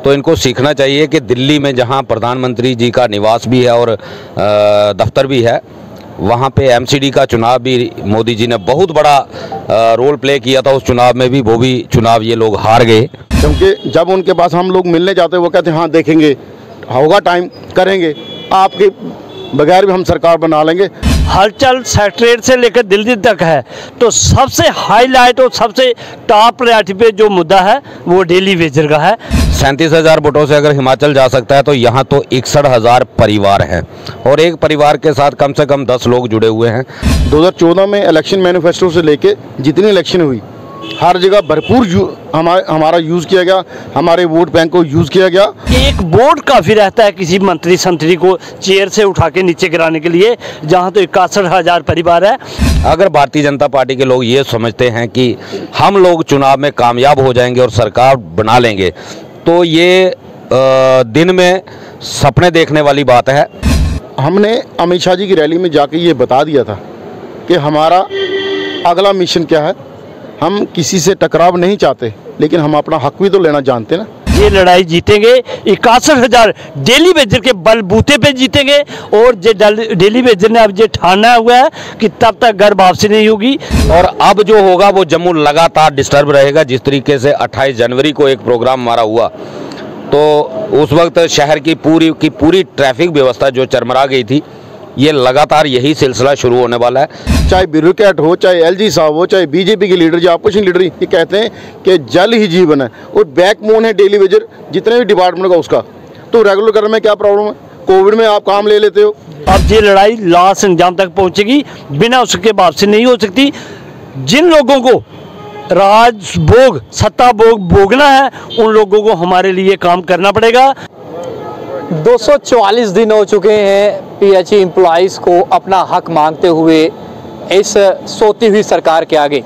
तो इनको सीखना चाहिए कि दिल्ली में जहां प्रधानमंत्री जी का निवास भी है और दफ्तर भी है, वहां पे एमसीडी का चुनाव भी मोदी जी ने बहुत बड़ा रोल प्ले किया था। उस चुनाव में भी वो भी चुनाव ये लोग हार गए, क्योंकि जब उनके पास हम लोग मिलने जाते वो कहते हैं हाँ देखेंगे, होगा टाइम, करेंगे, आपके बगैर भी हम सरकार बना लेंगे। हलचल सेक्रेटरीट से लेकर दिल्ली तक है, तो सबसे हाईलाइट और सबसे टॉप प्रायोरिटी पे जो मुद्दा है वो डेली वेजर का है। 37,000 वोटों से अगर हिमाचल जा सकता है तो यहाँ तो 61,000 परिवार हैं और एक परिवार के साथ कम से कम 10 लोग जुड़े हुए हैं। 2014 में इलेक्शन मैनिफेस्टो से लेके जितनी इलेक्शन हुई हर जगह भरपूर हमारा यूज़ किया गया, हमारे वोट बैंक को यूज़ किया गया। एक बोर्ड काफ़ी रहता है किसी मंत्री संतरी को चेयर से उठा के नीचे गिराने के लिए, जहाँ तो 61,000 परिवार है। अगर भारतीय जनता पार्टी के लोग ये समझते हैं कि हम लोग चुनाव में कामयाब हो जाएंगे और सरकार बना लेंगे, तो ये दिन में सपने देखने वाली बात है। हमने अमित शाह जी की रैली में जाके ये बता दिया था कि हमारा अगला मिशन क्या है। हम किसी से टकराव नहीं चाहते, लेकिन हम अपना हक भी तो लेना जानते ना। ये लड़ाई जीतेंगे 61,000 डेली वेजर के बलबूते पे जीतेंगे। और जो डेली वेजर ने अब ये ठाना हुआ है कि तब तक घर वापसी नहीं होगी। और अब जो होगा वो जम्मू लगातार डिस्टर्ब रहेगा। जिस तरीके से 28 जनवरी को एक प्रोग्राम हमारा हुआ, तो उस वक्त शहर की पूरी ट्रैफिक व्यवस्था जो चरमरा गई थी, ये लगातार यही सिलसिला शुरू होने वाला है। चाहे ब्यूरोक्रेट हो, चाहे एलजी साहब हो, चाहे बीजेपी के लीडर या अपोजिशन लीडर, ये कहते हैं कि जल ही जीवन है और बैकबोन है डेली वेजर जितने भी डिपार्टमेंट का उसका। तो रेगुलर करने में क्या प्रॉब्लम है? कोविड में आप काम ले लेते हो। अब ये लड़ाई लास्ट अंजाम तक पहुंचेगी, बिना उसके वापसी नहीं हो सकती। जिन लोगों को राजभोग सत्ता भोग भोगना है, उन लोगों को हमारे लिए काम करना पड़ेगा। 244 दिन हो चुके हैं पीएचई एम्प्लॉइज़ को अपना हक मांगते हुए इस सोती हुई सरकार के आगे।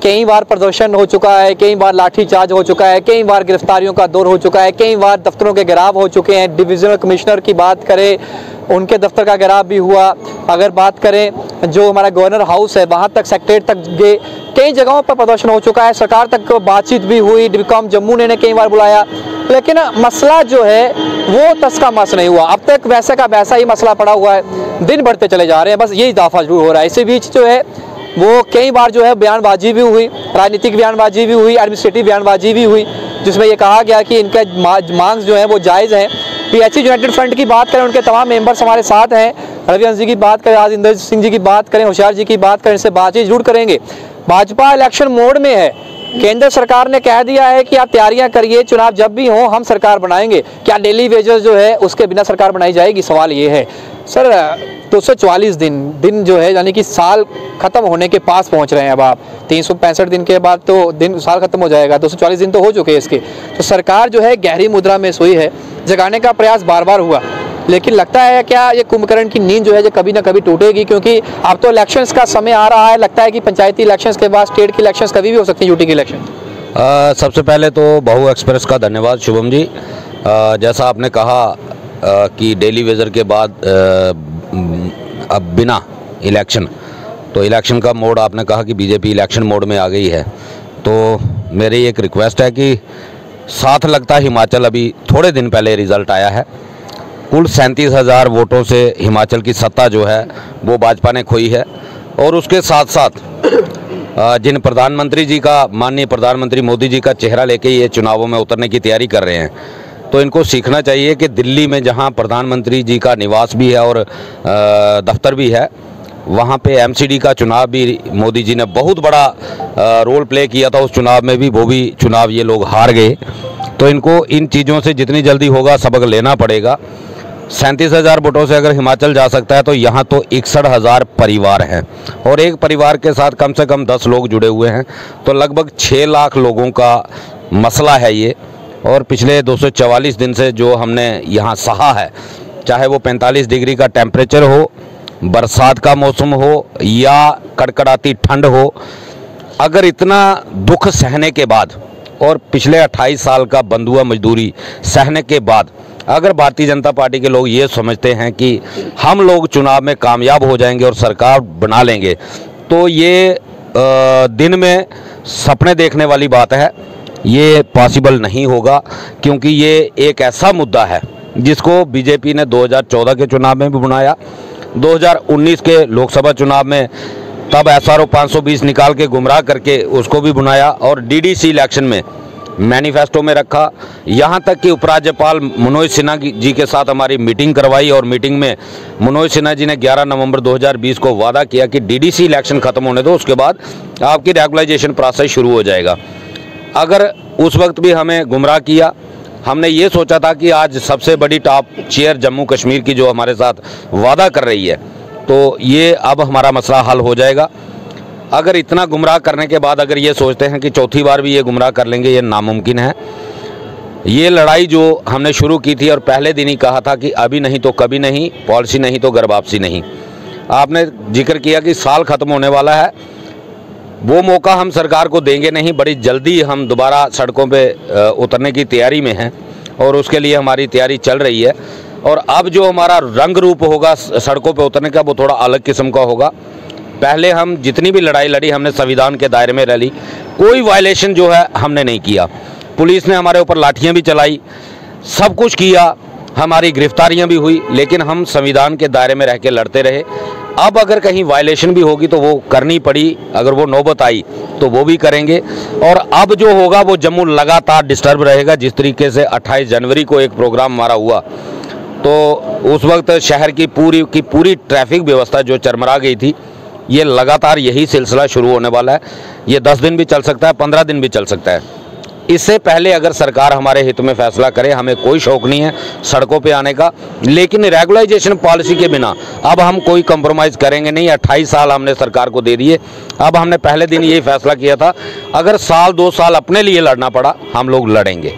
कई बार प्रदर्शन हो चुका है, कई बार लाठीचार्ज हो चुका है, कई बार गिरफ्तारियों का दौर हो चुका है, कई बार दफ्तरों के घेराव हो चुके हैं। डिविजनल कमिश्नर की बात करें, उनके दफ्तर का घेराव भी हुआ। अगर बात करें जो हमारा गवर्नर हाउस है, वहाँ तक सेक्रेटरीट तक गए, कई जगहों पर प्रदर्शन हो चुका है। सरकार तक बातचीत भी हुई, डिविकॉम जम्मू ने कई बार बुलाया, लेकिन मसला जो है वो तस का मस नहीं हुआ। अब तक वैसे का वैसा ही मसला पड़ा हुआ है, दिन बढ़ते चले जा रहे हैं, बस यही इजाफा जरूर हो रहा है। इसी बीच जो है वो कई बार जो है बयानबाजी भी हुई, राजनीतिक बयानबाजी भी हुई, एडमिनिस्ट्रेटिव बयानबाजी भी हुई, जिसमें ये कहा गया कि इनका मांग जो है वो जायज़ हैं। पीएचई यूनाइटेड फ्रंट की बात करें, उनके तमाम मेंबर्स हमारे साथ हैं। रविवंश जी की बात करें, राजेंद्र सिंह जी की बात करें, होशियार जी की बात करें, इनसे बातचीत जरूर करेंगे। भाजपा इलेक्शन मोड में है। केंद्र सरकार ने कह दिया है कि आप तैयारियां करिए, चुनाव जब भी हो हम सरकार बनाएंगे। क्या डेली वेजेस जो है उसके बिना सरकार बनाई जाएगी? सवाल ये है सर। 244 दिन जो है, यानी कि साल खत्म होने के पास पहुंच रहे हैं। अब आप 365 दिन के बाद तो साल खत्म हो जाएगा, 244 दिन तो हो चुके हैं इसके। तो सरकार जो है गहरी मुद्रा में सोई है। जगाने का प्रयास बार बार हुआ, लेकिन लगता है क्या ये कुंभकर्ण की नींद जो है जो कभी ना कभी टूटेगी? क्योंकि अब तो इलेक्शंस का समय आ रहा है। लगता है कि पंचायती इलेक्शंस के बाद स्टेट की इलेक्शंस कभी भी हो सकती है, यूटी की इलेक्शन। सबसे पहले तो बहु एक्सप्रेस का धन्यवाद शुभम जी। जैसा आपने कहा कि डेली वेजर के बाद अब बिना इलेक्शन, तो इलेक्शन का मोड आपने कहा कि बीजेपी इलेक्शन मोड में आ गई है। तो मेरी एक रिक्वेस्ट है कि साथ लगता हिमाचल, अभी थोड़े दिन पहले रिज़ल्ट आया है, कुल 37,000 वोटों से हिमाचल की सत्ता जो है वो भाजपा ने खोई है। और उसके साथ साथ जिन प्रधानमंत्री जी का, माननीय प्रधानमंत्री मोदी जी का चेहरा लेके ये चुनावों में उतरने की तैयारी कर रहे हैं, तो इनको सीखना चाहिए कि दिल्ली में जहां प्रधानमंत्री जी का निवास भी है और दफ्तर भी है, वहां पे एमसीडी का चुनाव भी मोदी जी ने बहुत बड़ा रोल प्ले किया था। उस चुनाव में भी वो भी चुनाव ये लोग हार गए। तो इनको इन चीज़ों से जितनी जल्दी होगा सबक लेना पड़ेगा। 37,000 वोटों से अगर हिमाचल जा सकता है तो यहाँ तो 61,000 परिवार हैं और एक परिवार के साथ कम से कम 10 लोग जुड़े हुए हैं, तो लगभग 6 लाख लोगों का मसला है ये। और पिछले 244 दिन से जो हमने यहाँ सहा है, चाहे वो 45 डिग्री का टेम्परेचर हो, बरसात का मौसम हो या कड़कड़ाती ठंड हो, अगर इतना दुख सहने के बाद और पिछले 28 साल का बंधुआ मजदूरी सहने के बाद अगर भारतीय जनता पार्टी के लोग ये समझते हैं कि हम लोग चुनाव में कामयाब हो जाएंगे और सरकार बना लेंगे, तो ये दिन में सपने देखने वाली बात है। ये पॉसिबल नहीं होगा, क्योंकि ये एक ऐसा मुद्दा है जिसको बीजेपी ने 2014 के चुनाव में भी बनाया, 2019 के लोकसभा चुनाव में तब SRO 520 निकाल के गुमराह करके उसको भी बुनाया, और DDC इलेक्शन में मैनिफेस्टो में रखा। यहाँ तक कि उपराज्यपाल मनोज सिन्हा जी के साथ हमारी मीटिंग करवाई, और मीटिंग में मनोज सिन्हा जी ने 11 नवंबर 2020 को वादा किया कि DDC इलेक्शन ख़त्म होने दो, उसके बाद आपकी रेगुलाइजेशन प्रोसेस शुरू हो जाएगा। अगर उस वक्त भी हमें गुमराह किया, हमने ये सोचा था कि आज सबसे बड़ी टॉप चेयर जम्मू कश्मीर की जो हमारे साथ वादा कर रही है, तो ये अब हमारा मसला हल हो जाएगा। अगर इतना गुमराह करने के बाद अगर ये सोचते हैं कि चौथी बार भी ये गुमराह कर लेंगे, ये नामुमकिन है। ये लड़ाई जो हमने शुरू की थी और पहले दिन ही कहा था कि अभी नहीं तो कभी नहीं, पॉलिसी नहीं तो घर वापसी नहीं। आपने जिक्र किया कि साल ख़त्म होने वाला है, वो मौका हम सरकार को देंगे नहीं। बड़ी जल्दी हम दोबारा सड़कों पे उतरने की तैयारी में हैं, और उसके लिए हमारी तैयारी चल रही है। और अब जो हमारा रंग रूप होगा सड़कों पे उतरने का, वो थोड़ा अलग किस्म का होगा। पहले हम जितनी भी लड़ाई लड़ी, हमने संविधान के दायरे में लड़ी, कोई वायलेशन जो है हमने नहीं किया। पुलिस ने हमारे ऊपर लाठियां भी चलाई, सब कुछ किया, हमारी गिरफ्तारियां भी हुई, लेकिन हम संविधान के दायरे में रह के लड़ते रहे। अब अगर कहीं वायलेशन भी होगी तो वो करनी पड़ी, अगर वो नौबत आई तो वो भी करेंगे। और अब जो होगा वो जम्मू लगातार डिस्टर्ब रहेगा। जिस तरीके से 28 जनवरी को एक प्रोग्राम हमारा हुआ, तो उस वक्त शहर की पूरी ट्रैफिक व्यवस्था जो चरमरा गई थी, ये लगातार यही सिलसिला शुरू होने वाला है। ये 10 दिन भी चल सकता है, 15 दिन भी चल सकता है। इससे पहले अगर सरकार हमारे हित में फैसला करे, हमें कोई शौक नहीं है सड़कों पे आने का, लेकिन रेगुलाइजेशन पॉलिसी के बिना अब हम कोई कंप्रोमाइज़ करेंगे नहीं। 28 साल हमने सरकार को दे दिए। अब हमने पहले दिन यही फैसला किया था, अगर साल 2 साल अपने लिए लड़ना पड़ा, हम लोग लड़ेंगे।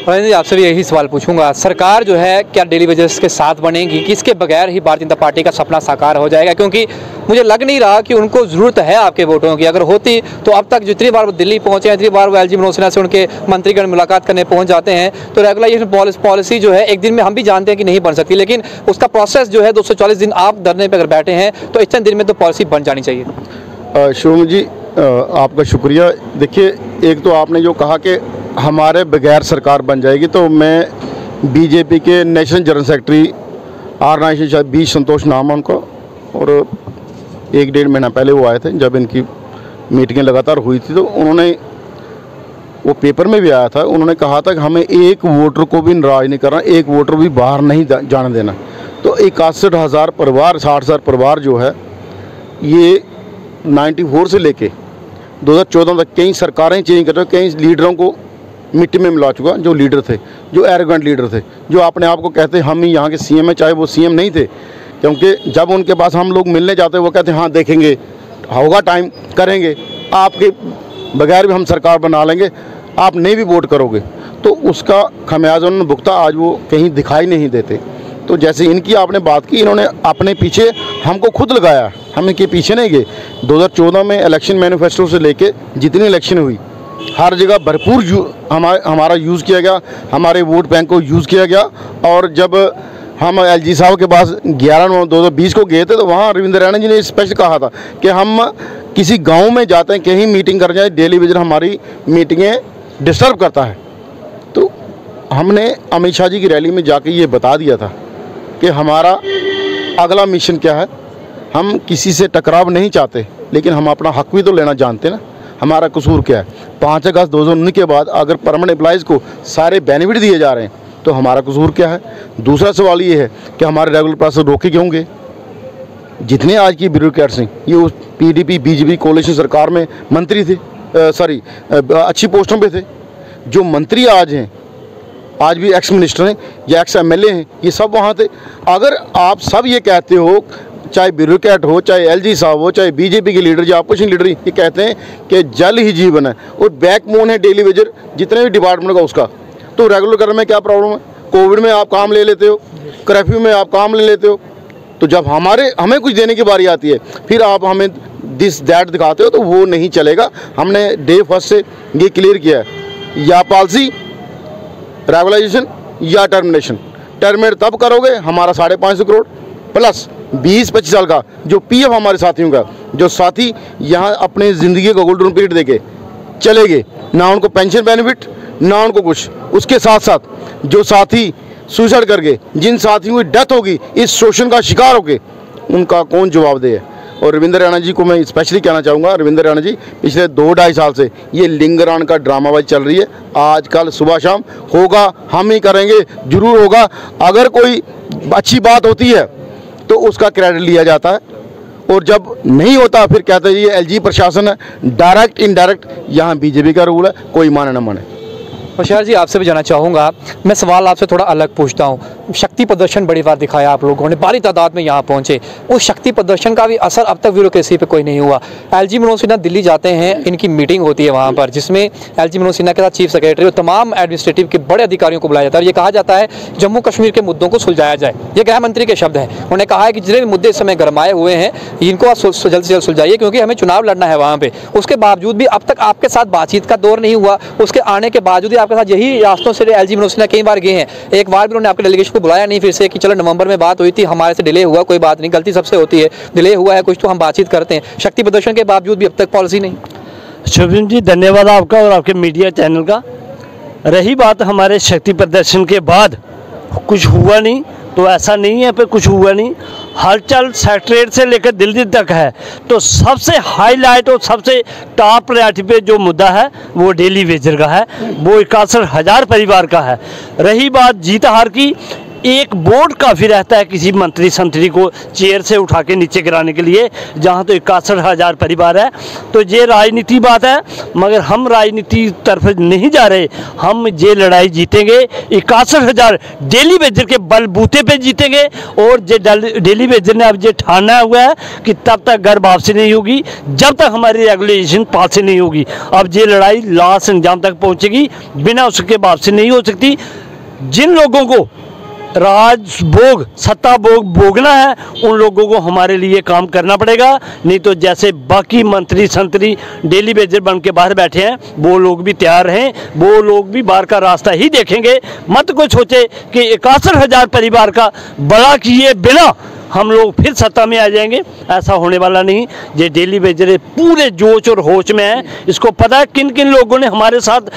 जी, आपसे भी यही सवाल पूछूंगा, सरकार जो है क्या डेली वेजेस के साथ बनेगी, किसके बगैर ही भारतीय जनता पार्टी का सपना साकार हो जाएगा? क्योंकि मुझे लग नहीं रहा कि उनको ज़रूरत है आपके वोटों की। अगर होती तो अब तक जितनी बार वो दिल्ली पहुंचे हैं, जितनी बार वो LG मनोज सिन्हा से उनके मंत्रीगण मुलाकात करने पहुंच जाते हैं, तो रेगुलाइजेशन पॉलिसी जो है एक दिन में हम भी जानते हैं कि नहीं बन सकती, लेकिन उसका प्रोसेस जो है 240 दिन आप धरने पर अगर बैठे हैं तो इतने दिन में तो पॉलिसी बन जानी चाहिए। शिवम जी, आपका शुक्रिया। देखिए, एक तो आपने जो कहा कि हमारे बगैर सरकार बन जाएगी, तो मैं बीजेपी के नेशनल जनरल सेक्रेटरी ऑर्गेनाइजेशन, शायद बी संतोष नाम है उनका, और 1-1.5 महीना पहले वो आए थे जब इनकी मीटिंगें लगातार हुई थी, तो उन्होंने, वो पेपर में भी आया था, उन्होंने कहा था कि हमें एक वोटर को भी नाराज़ नहीं करना, एक वोटर भी बाहर नहीं जाने देना। तो 61,000 परिवार, 60,000 परिवार जो है, ये 94 से लेके 2014 तक कई सरकारें चेंज कर रही, कई लीडरों को मिट्टी में मिला चुका। जो लीडर थे, जो एरोगेंट लीडर थे, जो अपने आप को कहते हम ही यहाँ के CM हैं, चाहे वो CM नहीं थे, क्योंकि जब उनके पास हम लोग मिलने जाते वो कहते हाँ देखेंगे, होगा टाइम, करेंगे, आपके बगैर भी हम सरकार बना लेंगे, आप नहीं भी वोट करोगे। तो उसका खमियाजा उन्होंने भुगता, आज वो कहीं दिखाई नहीं देते। तो जैसे इनकी आपने बात की, इन्होंने अपने पीछे हमको खुद लगाया, हम इनके पीछे नहीं गए। 2014 में इलेक्शन मैनिफेस्टो से लेके जितनी इलेक्शन हुई, हर जगह भरपूर हमारा यूज़ किया गया, हमारे वोट बैंक को यूज़ किया गया। और जब हम LG साहब के पास 11 नवंबर 2020 को गए थे, तो वहाँ रविंद्र रैना जी ने स्पष्ट कहा था कि हम किसी गांव में जाते हैं, कहीं मीटिंग कर जाए, डेली विजिट हमारी मीटिंगें डिस्टर्ब करता है। तो हमने अमित शाह जी की रैली में जाके ये बता दिया था कि हमारा अगला मिशन क्या है। हम किसी से टकराव नहीं चाहते, लेकिन हम अपना हक भी तो लेना जानते ना, हमारा कसूर क्या है। 5 अगस्त 2019 के बाद अगर परमानेंट एम्प्लॉइज़ को सारे बेनिफिट दिए जा रहे हैं, तो हमारा कसूर क्या है। दूसरा सवाल ये है कि हमारे रेगुलर प्रोसेस रोके क्यों गए। जितने आज की ब्यूरोक्रेट्स हैं, ये उस PDP BJP कोalition सरकार में मंत्री थे, अच्छी पोस्टों पे थे। जो मंत्री आज हैं, आज भी एक्स मिनिस्टर हैं या एक्स MLA हैं, ये सब वहाँ थे। अगर आप सब ये कहते हो, चाहे ब्यूरोक्रेट हो, चाहे LG साहब हो, चाहे BJP के लीडर या अपोजिशन लीडर, ये कहते हैं कि जल ही जीवन है और बैकबोन है डेली वेजर जितने भी डिपार्टमेंट का उसका, तो रेगुलर करने में क्या प्रॉब्लम है। कोविड में आप काम ले लेते हो, कर्फ्यू में आप काम ले लेते हो, तो जब हमें कुछ देने की बारी आती है, फिर आप हमें दिस दैट दिखाते हो, तो वो नहीं चलेगा। हमने डे फर्स्ट से ये क्लियर किया है, या पॉलिसी रेगुलाइजेशन या टर्मिनेशन। टर्मिनेट तब करोगे हमारा 550 करोड़ प्लस 20-25 साल का जो PF हमारे साथियों का, जो साथी यहाँ अपने ज़िंदगी का गोल्डन पीरियड देके चले गए, ना उनको पेंशन बेनिफिट ना उनको कुछ। उसके साथ साथ जो साथी सुसाइड कर गए, जिन साथियों की डेथ होगी इस शोषण का शिकार होके, उनका कौन जवाबदेह है। और रविंद्र रैना जी को मैं स्पेशली कहना चाहूँगा, रविंद्र रैना जी पिछले 2-2.5 साल से ये लिंगरान का ड्रामाबाजी चल रही है। आज कल सुबह शाम होगा, हम ही करेंगे, जरूर होगा। अगर कोई अच्छी बात होती है तो उसका क्रेडिट लिया जाता है, और जब नहीं होता फिर कहते हैं ये एलजी प्रशासन है। डायरेक्ट इनडायरेक्ट यहाँ बीजेपी का रूल है, कोई माने ना माने। होशियार जी, आपसे भी जानना चाहूँगा, मैं सवाल आपसे थोड़ा अलग पूछता हूँ। शक्ति प्रदर्शन बड़ी बार दिखाया आप लोगों ने, भारी तादाद में यहाँ पहुँचे, उस शक्ति प्रदर्शन का भी असर अब तक ब्यूरोक्रेसी पे कोई नहीं हुआ। एलजी मनोज सिन्हा दिल्ली जाते हैं, इनकी मीटिंग होती है वहाँ पर, जिसमें एलजी मनोज सिन्हा के साथ चीफ सेक्रेटरी और तमाम एडमिनिस्ट्रेटिव के बड़े अधिकारियों को बुलाया जाता है और ये कहा जाता है जम्मू कश्मीर के मुद्दों को सुलझाया जाए। ये गृह मंत्री के शब्द हैं। उन्होंने कहा है कि जितने भी मुद्दे इस समय गरमाए हुए हैं इनको आप जल्द से जल्द सुलझाइए, क्योंकि हमें चुनाव लड़ना है वहाँ पे। उसके बावजूद भी अब तक आपके साथ बातचीत का दौर नहीं हुआ। उसके आने के बावजूद भी आपके साथ यही रास्तों से एलजी मनोज सिन्हा कई बार गए हैं। एक बार भी उन्होंने आपके डेलीगेशन को बुलाया नहीं फिर से कि चलो नवंबर में बात हुई थी, हमारे से डिले हुआ, कोई बात नहीं, गलती सबसे होती है, डिले हुआ है कुछ तो हम बातचीत करते हैं। शक्ति प्रदर्शन के बावजूद भी अब तक पॉलिसी नहीं। शुभम जी, धन्यवाद आपका और आपके मीडिया चैनल का। रही बात हमारे शक्ति प्रदर्शन के बाद कुछ हुआ नहीं, तो ऐसा नहीं है पर कुछ हुआ नहीं। हलचल सेक्रेटरीट से लेकर दिल्ली तक है, तो सबसे हाईलाइट और सबसे टॉप प्रायोरिटी पे जो मुद्दा है वो डेली वेजर का है, वो 61,000 परिवार का है। रही बात जीत हार की, एक बोर्ड काफ़ी रहता है किसी मंत्री संतरी को चेयर से उठा के नीचे गिराने के लिए, जहाँ तो 61,000 परिवार है। तो ये राजनीति बात है, मगर हम राजनीति तरफ नहीं जा रहे। हम ये लड़ाई जीतेंगे, 61,000 डेली वेजर के बलबूते पे जीतेंगे। और जे डेली वेजर ने अब ये ठाना हुआ है कि तब तक घर वापसी नहीं होगी जब तक हमारी रेगुलेशन पास नहीं होगी। अब ये लड़ाई लास्ट अंजाम तक पहुँचेगी, बिना उसके वापसी नहीं हो सकती। जिन लोगों को राजभोग सत्ता भोग भोगना है उन लोगों को हमारे लिए काम करना पड़ेगा, नहीं तो जैसे बाकी मंत्री संतरी डेली वेजर बन के बाहर बैठे हैं वो लोग भी तैयार हैं, वो लोग भी बाहर का रास्ता ही देखेंगे। मत को सोचे कि 61,000 परिवार का बड़ा किए बिना हम लोग फिर सत्ता में आ जाएंगे, ऐसा होने वाला नहीं। ये डेली वेजर पूरे जोश और होश में है, इसको पता है किन किन लोगों ने हमारे साथ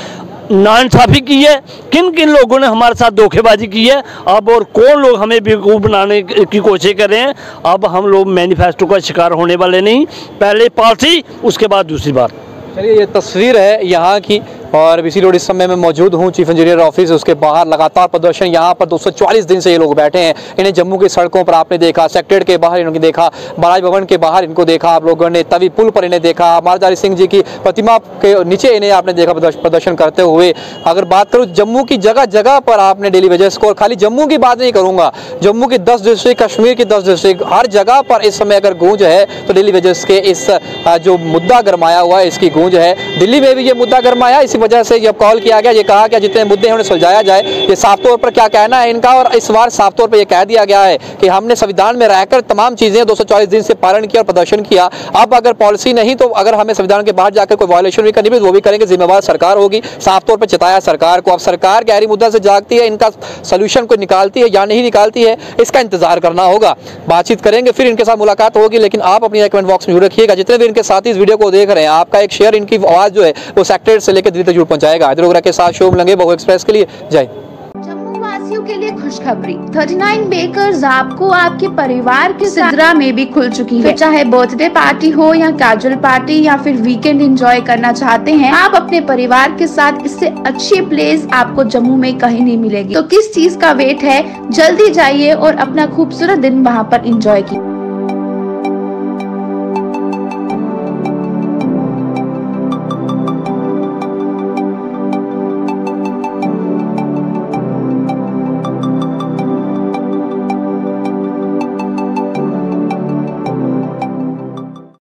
नाइंसाफ़ी की है, किन किन लोगों ने हमारे साथ धोखेबाजी की है अब, और कौन लोग हमें बेवकूफ़ बनाने की कोशिश कर रहे हैं। अब हम लोग मैनिफेस्टो का शिकार होने वाले नहीं, पहले पॉलिसी उसके बाद दूसरी बात। चलिए, ये तस्वीर है यहाँ की, और बीसी रोड इस समय में मौजूद हूँ चीफ इंजीनियर ऑफिस, उसके बाहर लगातार प्रदर्शन। यहाँ पर 244 दिन से ये लोग बैठे हैं। इन्हें जम्मू की सड़कों पर आपने देखा, सेक्रेटरीट के बाहर इन्होंने देखा, बराज भवन के बाहर इनको देखा आप लोगों ने, तवी पुल पर इन्हें देखा, महाराजा सिंह जी की प्रतिमा के नीचे इन्हें आपने देखा प्रदर्शन करते हुए। अगर बात करूँ जम्मू की जगह जगह पर आपने डेली वेजर्स को, और खाली जम्मू की बात नहीं करूँगा, जम्मू की 10 डिस्ट्रिक्ट, कश्मीर की 10 डिस्ट्रिक्ट, हर जगह पर इस समय अगर गूंज है तो डेली वेजर्स के इस जो मुद्दा गरमाया हुआ है इसकी गूंज है। दिल्ली में भी ये मुद्दा गरमाया, इसी वजह से जब कॉल किया गया, ये कहा कि जितने मुद्दे हैं उन्हें सुलझाया जाए। ये साफ तौर पर क्या कहना है इनका, और इस बार साफ तौर पर यह कह दिया गया है कि हमने संविधान में रहकर तमाम चीजें 244 दिन से पालन किया और प्रदर्शन किया। अब अगर पॉलिसी नहीं तो अगर हमें संविधान के बाहर जाकर कोई वायलेशन भी करनी भी वो भी करेंगे, जिम्मेवार सरकार होगी। साफ तौर पर चिताया सरकार को। अब सरकार गहरी मुद्दा से जागती है, इनका सोल्यूशन को निकालती है या नहीं निकालती है, इसका इंतजार करना होगा। बातचीत करेंगे, फिर इनके साथ मुलाकात होगी, लेकिन आप अपनी कमेंट बॉक्स में जरूर रखिएगा। जितने भी इनके साथी इस वीडियो को देख रहे हैं, आपका एक शेयर इनकी आवाज जो है वो सेक्रेटरीट से लेकर दिल्ली तक जरूर पहुंचाएगा। हैदराबाद के साथ शुभम लंगे, बहु एक्सप्रेस के लिए जय। जम्मू वासियों के लिए खुशखबरी, 39 बेकर्स आपको आपके परिवार के सिदरा में भी खुल चुकी है। चाहे बर्थडे पार्टी हो या कैजुअल पार्टी या फिर वीकेंड एंजॉय करना चाहते हैं आप अपने परिवार के साथ, इससे अच्छी प्लेस आपको जम्मू में कहीं नहीं मिलेगी। तो किस चीज का वेट है, जल्दी जाइए और अपना खूबसूरत दिन वहाँ पर एंजॉय कीजिए।